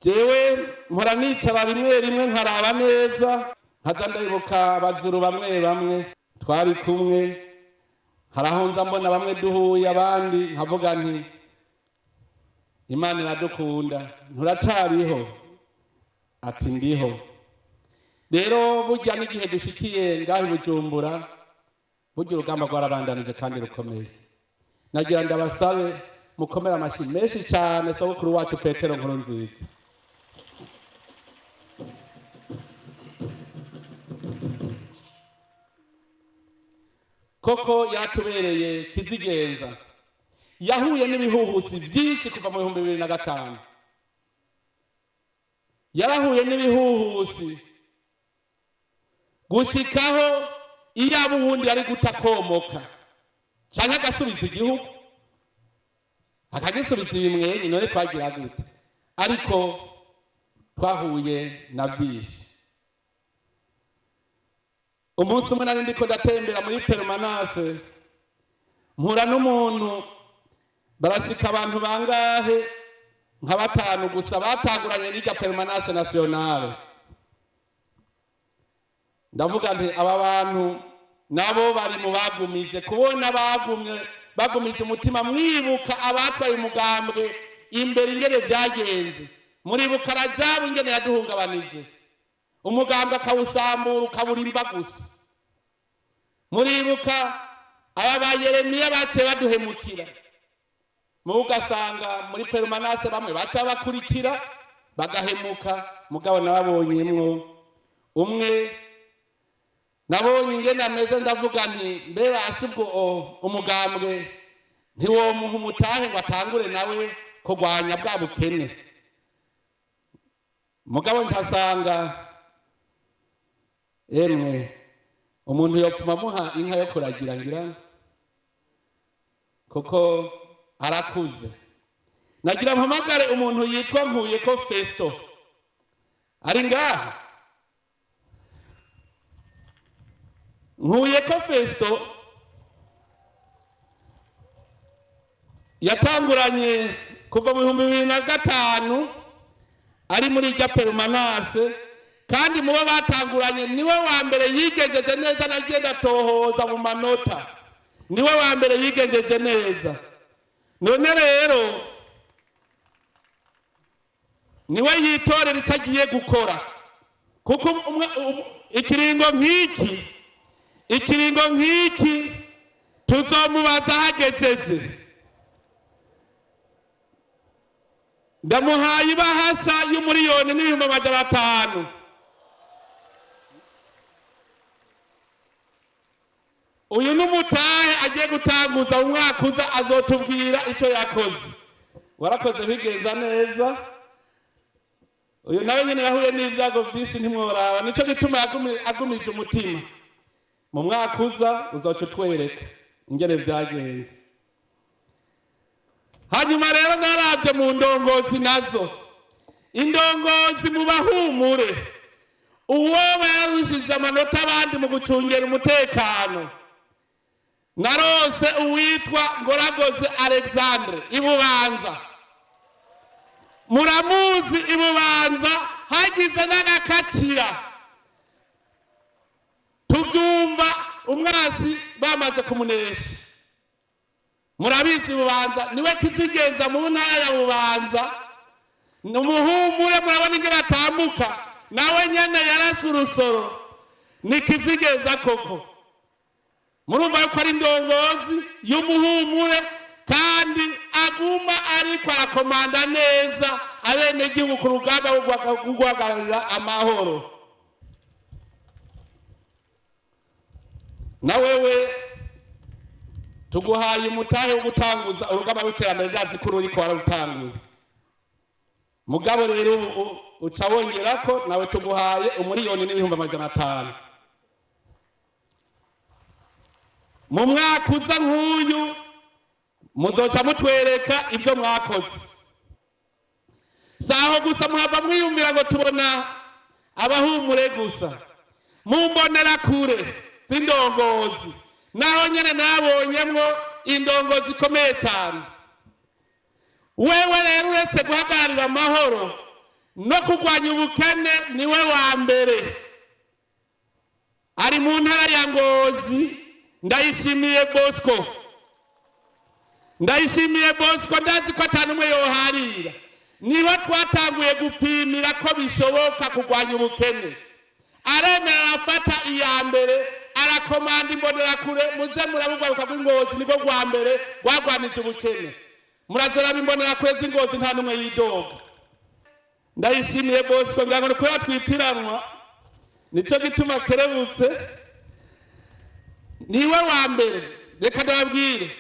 jewe mpora nicara rimwe rimwe nkaraba neza nkaza ndayibuka abazuru bamwe bamwe twari kumwe, haraho nza mbona bamwe duhuye abandi nkavuga nti Imana iradukunda nturacariho, ati ndiho. Rero burya n'igihe dushikiye ngaho i Bujumbura, burya urugamba rwarabandanije kandi rukomeye. Nagira ndabasabe mukomere amashyi menshi cyane sogokuru wacu Petero Nkurunziza. Koko yatubereye kizigenza, yahuye n'ibihuhusi byinshi kuva mu 2005. Yarahuye n'ibihuhusi gushikaho iyaba uwundi ari gutakomoka canke agasubiza igihugu akagisubiza ibimwenyi, none twagira gute? Ariko twahuye na byinshi. Umunsi umwe nari ndiko ndatembera muri permanence, mpura n'umuntu, barashika abantu bangahe nka 5 gusa batanguranye n'irya permanence nationale. Ndavuga nti aba bantu nabo bari mu bagumije, kubona bagumije umutima, mwibuka abatwaye umugambwe imbere ingene byagenze, muribuka Rajabu ingene yaduhungabanije, umugambwe akawusambura ukabura imva gusa. Muribuka aba ba Yeremiya baciye baduhemukira, mugasanga muri permanence bamwe baca bakurikira bagahemuka. Mugabo nababonyemwo umwe, nabonye ingene ameze, ndavuga nti mbere asubwo umugambwe ntiwomuha umutahe ngo atangure nawe kurwanya bwa bukene. Mugabo nkasanga emwe umuntu yopfuma muha inka yo kuragira ngira kuko arakuze. Nagira mpamagare umuntu yitwa Nkuyeko Festo, ari ngaha. Nkuyeko Festo yatanguranye kuva mu 2005 ari muri irya permanence, kandi mubo batanguranye niwe wa mbere yigenjeje neza. Nagenda tohoza mu manota, niwe wa mbere yigenjeje neza. None rero niwe yitorera icyo agiye gukora, kuko ikiringo nk'iki tuzomubaza hagejeje. Ndamuhaye ibahasha y'umuriyoni n'ibihumbi 500. Uyu n'umutahe agiye gutanguza umwaka uza, azotubwira icyo yakoze. Warakoze bigenza neza. Uyu nawe nyine yahuye n'ibyago byinshi ntimworaba, nico gituma agumije umutima. Mu mwaka uza uzoca utwereka ingene byagenze. Hanyuma rero naravye mu ndongozi nazo, indongozi mu bahumure, uwoba yarushije amanota abandi mu gucungera umutekano, narose uwitwa Ngoragoze Alexandre Ibubanza. Muramuzi Ibubanza, hagize n'agakacira tuvyumva umwasi bamaze kumunesha. Murabizi Bubanza niwe kizigenza mu ntara ya Bubanza, numuhumure. Murabona ingene atambuka, nawe nyene yarase urusoro, ni kizigenza koko. Murumva yuko ari indongozi y'umuhumure, kandi aguma ariko arakomanda neza abenegihugu ku rugamba rwo guhagararira amahoro. Na wewe tuguhaye umutahe wo gutanguza urugamba rw'iterambere ryazi ko ruriko wararutanguye. Mugabo rero uca wongerako nawe tuguhaye umuriyoni n'ibihumbi 500. Mu mwaka uza nk'uyu muzoca mutwereka ibyo mwakoze. Saho gusa muhava mwiyumvira ngo tubona abahumure gusa, mumbonera kure z'indongozi. Naho nyene nabonyemwo indongozi ikomeye cyane. Wewe rero uretse guhagararira amahoro no kurwanya ubukene niwe wa mbere. Ari mu ntara ya Ngozi. Ndayishimiye Bosco. Ndayishimiye Bosco ndazi ko atanumwe yoharira. Niba twatanguye gupimira ko bishoboka kurwanya ubukene. Aremera afata iya mbere, arakomanda imbonera kure, muze murabugwaruka bw'Ingozi niko rwa mbere rwagwanije ubukene. Murazora bimbonera kwezi Ngozi nta numwe yidoga. Ndayishimiye Bosco ngangano ko yatwitiranwa. Nico gituma kerebutse. Niwe wa mbere. Reka ndababwire.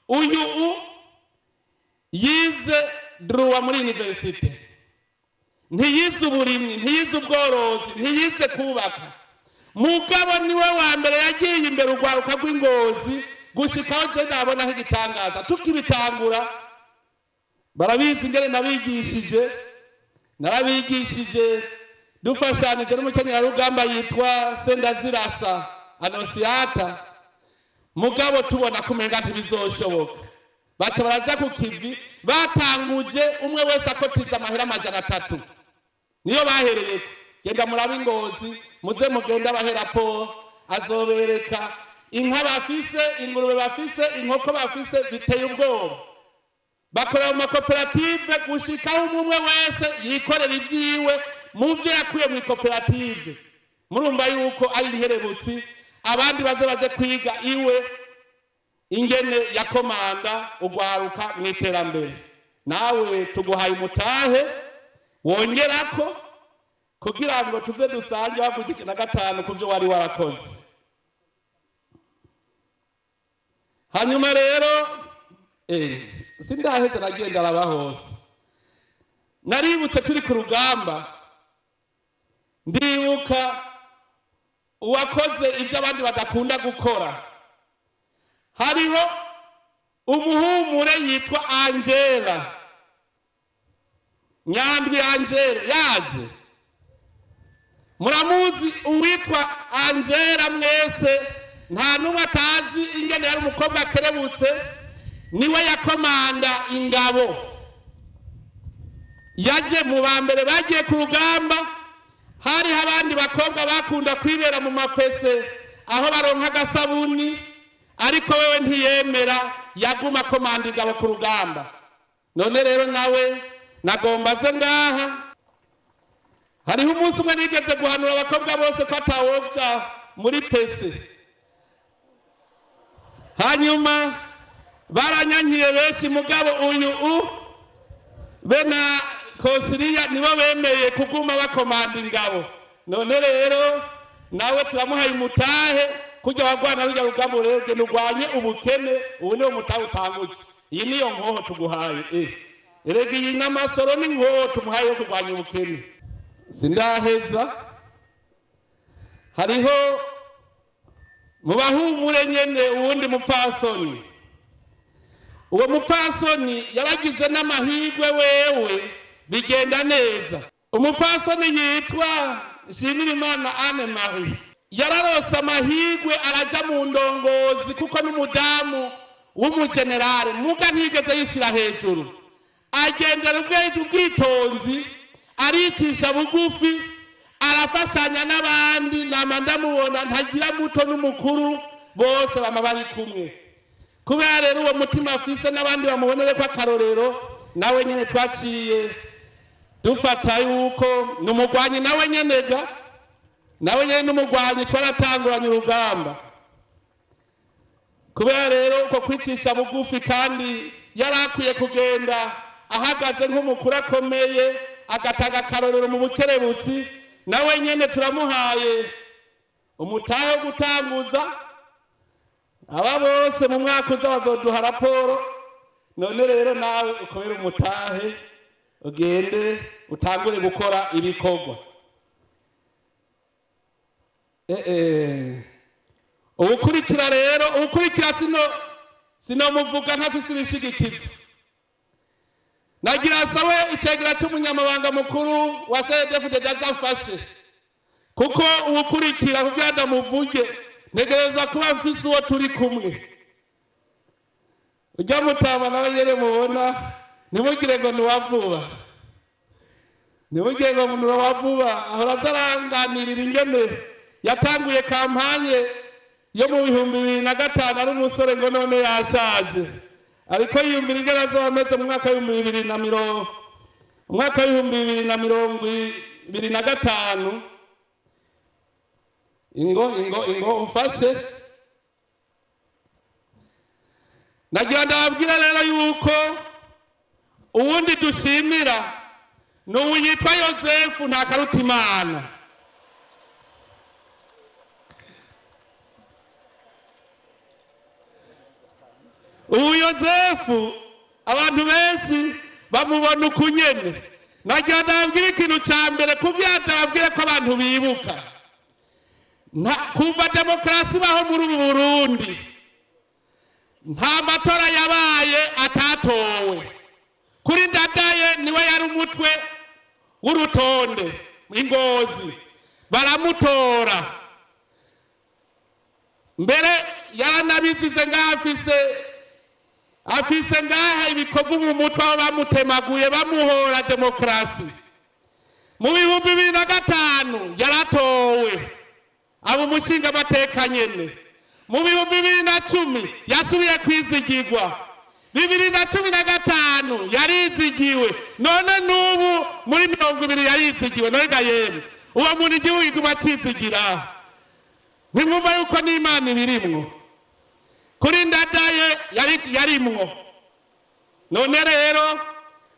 Uyu yize druwa muri university. Ntiyize uburimyi, ntiyize ubworozi, ntiyize kubaka. Mugabo niwe wa mbere yagiye imbere urwaruka rw'Ingozi gushikaho je ndabona nk'igitangaza. Tukibitangura barabizi ngene narabigishije dufashanije n'umukenyera rugamba yitwa Sendazirasa Anosiata. Mugabo tubona kumenga ntibizoshoboka. Baca baraja ku kivi batanguje umwe wese akotiza amahera 300. Niyo bahereye. Genda murabe Ingozi muze mugenda bahera po azobereka inka bafise, ingurube bafise, inkoko bafise biteye ubwoba. Bakora mu makoperative gushika umwe wese yikorera ivyiwe muvyo yakuye mu koperative. Murumva yuko ari inkerebutsi abandi baje kwiga iwe ingene yakomanda ugwaruka mwiterambere. Nawe tuguhaye umutahe wongerako kugira ngo tuze dusange wagujije na 5 kuvyo wari warakoze. Hanyuma rero sindaheze nagenda araba hose. Naributse turi ku rugamba. Ndibuka uwakoze ivyo abandi badakunda gukora. Hariho umuhumure yitwa Angela. Nyandwi Angela yaje. Muramuzi uwitwa Angela mwese nta numwe atazi ingene yari umukobwa akerebutse. Niwe yakomanda ingabo. Yaje mu bambere bagiye ku rugamba. Hari abandi bakobwa bakunda kwibera mu mapese aho baronka gasabuni, ariko wewe ntiyemera yaguma komanda ingabo ku rugamba. None rero nawe nagomba ze ngaha. Hariho umunsi umwe nigeze guhanura abakobwa bose ko atawoga muri pese. Hanyuma baranyankiye benshi mugabo uyu bena Kosiriya nibo bemeye kuguma bakomanda ingabo. None rero nawe turamuhaye umutahe kujya wagwana rujya rugamba rege nurwanye ubukene. Ubu niwo mutahe utanguje. Iyi niyo nkoho tuguhaye. Erege iyi n'amasoro n'inkoho tumuhaye yo kurwanya ubukene. Sindaheza. Hariho mu bahumure nyene uwundi mupfasoni. Uwo mupfasoni yaragize n'amahirwe wewe bigenda neza. Umupfasoni yitwa Nshimirimana Anne Marie. Yararose amahirwe araja mu ndongozi kuko n'umudamu w'umugenerale muga ntigeze yishira hejuru. Agendera ubwitonzi, aricisha bugufi, arafashanya n'abandi. Nama ndamubona ntagira muto n'umukuru bose bama bari kumwe. Kubera rero uwo mutima afise n'abandi bamubonere ko akarorero. Nawe nyene twaciye dufata yuko numugwanyi nawe nyenega. Nawe nyene numugwanyi twaratanguranye urugamba. Kubera rero uko kwicisha bugufi kandi yarakwiye kugenda ahagaze nk'umukuru akomeye agataga akarorero mu bukerebutsi. Nawe nyene turamuhaye umutahe wo gutanguza. Aba bose mu mwaka uza bazoduha raporo. None rero nawe ukobera umutahe ugende utangure gukora ibikorwa. Ubukurikira rero ubukurikira sino muvuga ntafise ibishigikizo. Nagira sawe icegera cy'umunyamabanga mukuru wa CDF dazafashe kuko ubukurikira kugira ndamuvuge negereza kuba afise uwo turi kumwe. Ujya mutaba nawe yere mubona nimugire ngo niwavuba. ntibugire ngo munuro wa vuba ahora azaranganirira ingene yatanguye kampanye yo mu 2005 ari umusore ngo none yashaje ariko yiyumvira ingene azoba ameze mu mwaka w'2025 ingo ufashe. Nagira ndababwira rero yuko uwundi dushimira n'uwo yitwa Yozefu Ntakarutimana. Uwo Yozefu abantu benshi bamubona ukunyene. Nagira ndababwira ikintu ca mbere kugira ndababwire ko abantu bibuka kuva demokarasi baho muri ubu Burundi nta matora yabaye atatowe. Kuri Ndadaye niwe yari umutwe w'urutonde Ingozi baramutora, mbere yaranabizize afise ngaha ibikovu mu mutwe aho bamutemaguye bamuhora demokarasi. Mu 2005 yaratowe abo umushinga amateka nyene. Mu 2010 yasubiye kwizigirwa. 2015 yarizigiwe, none n'ubu muri 20 yarizigiwe. None gayeme uwo muntu igihugu iguma cizigira, ntimwumva yuko n'Imana ibirimwo. Kuri Ndadaye yarimwo. None rero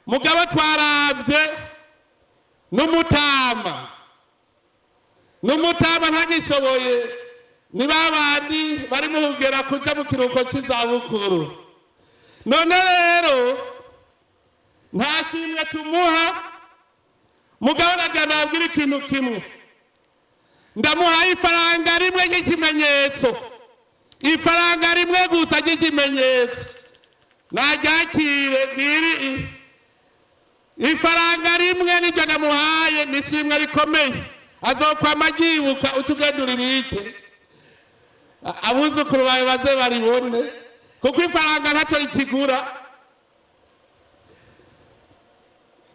mugabo twaravye n'umutama ntagishoboye, ni babandi bari mu kugera kuja mu kiruhuko c'izabukuru. None rero nta shimwe tumuha, mugabo nagira ndababwira ikintu kimwe, ndamuha ifaranga rimwe ry'ikimenyetso, ifaranga rimwe gusa ry'ikimenyetso. Naryakire ngiri ifaranga rimwe niryo namuhaye, nishimwe rikomeye. Azokwama agibuka utugenda uribike abuzukuru bawe baze baribone, kuko ifaranga ntacyo rikigura.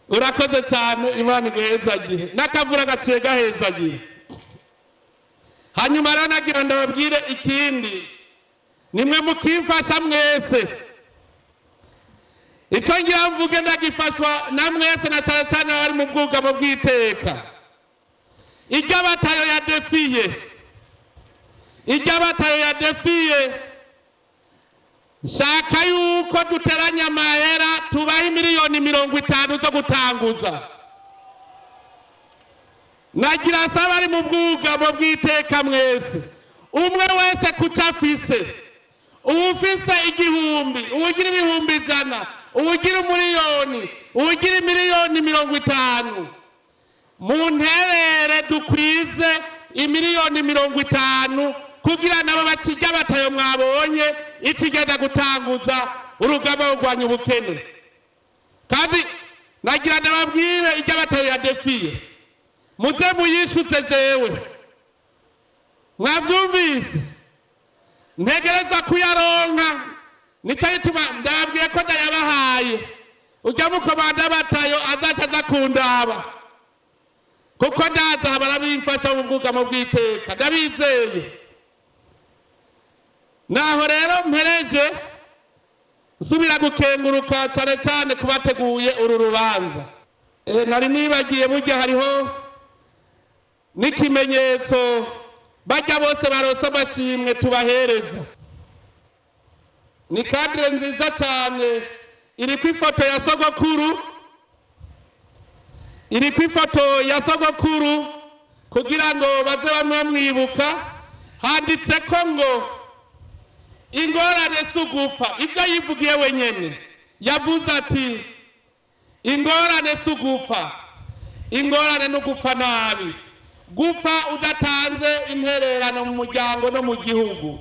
Urakoze cyane, Imana igahezagire n'akavura gaciye gahezagire. Hanyuma rero nagira ndababwire ikindi, nimwe mukifasha mwese. Icyo ngira mvuge ndagifashwa na mwese, na cyane cyane abari mu bwugamo bw'iteka. Iry'abatayo ya defiye nshaka yuko duteranya amahera tubahe miliyoni 50 zo gutanguza. Nagira saba ari mu bwugamo bw'iteka mwese, umwe wese kuca afise, uwufise 1000, uwugira 100,000, uwugira 1,000,000, uwugira 1,50,000, munterere dukwize 1,50,000 kugira nabo bakijya batayo mwabonye ikigenda gutanguza urugamba rugwanya ubukene. Kandi nagira ndababwire ijya batayo ya defiye muze muyishuze jewe, mwavyumvise ntegereza kuyaronka. Nicyo gituma ndababwiye ko ndayabahaye, ujya mukomanda batayo azaca aza kundaba, kuko ndaza barabimfasha mu bwugamo bw'iteka, ndabizeye. Naho rero mpereje nsubira gukenguruka cyane cyane kubateguye uru rubanza. Nari nibagiye burya hariho n'ikimenyetso bajya bose barose amashimwe tubahereza. Ni kadire nziza cyane iri ku ifoto ya sogokuru, kugira ngo baze bamwe mwibuka. Handitse ko ngo ingorane sugupfa, ibyo yivugiye wenyene. Yavuze ati ingorane sugupfa, ingorane no gupfa nabi, gupfa udatanze intererano mu muryango no mu gihugu.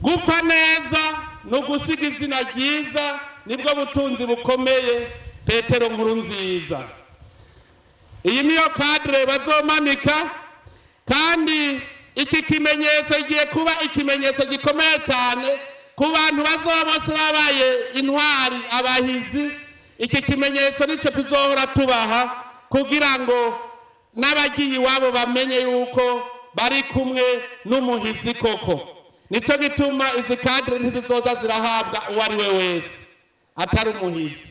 Gupfa neza no gusiga izina ryiza nibwo butunzi bukomeye. Petero Nkurunziza. Iyi niyo kadire bazomanika, kandi iki kimenyetso giye kuba ikimenyetso gikomeye cyane ku bantu bazoba bose babaye intwari, abahizi. Iki kimenyetso nicyo tuzohora tubaha kugira ngo n'abagiye iwabo bamenye yuko bari kumwe n'umuhizi koko. Nico gituma izi kadire ntizizoza zirahabwa uwo ari we wese atari umuhizi.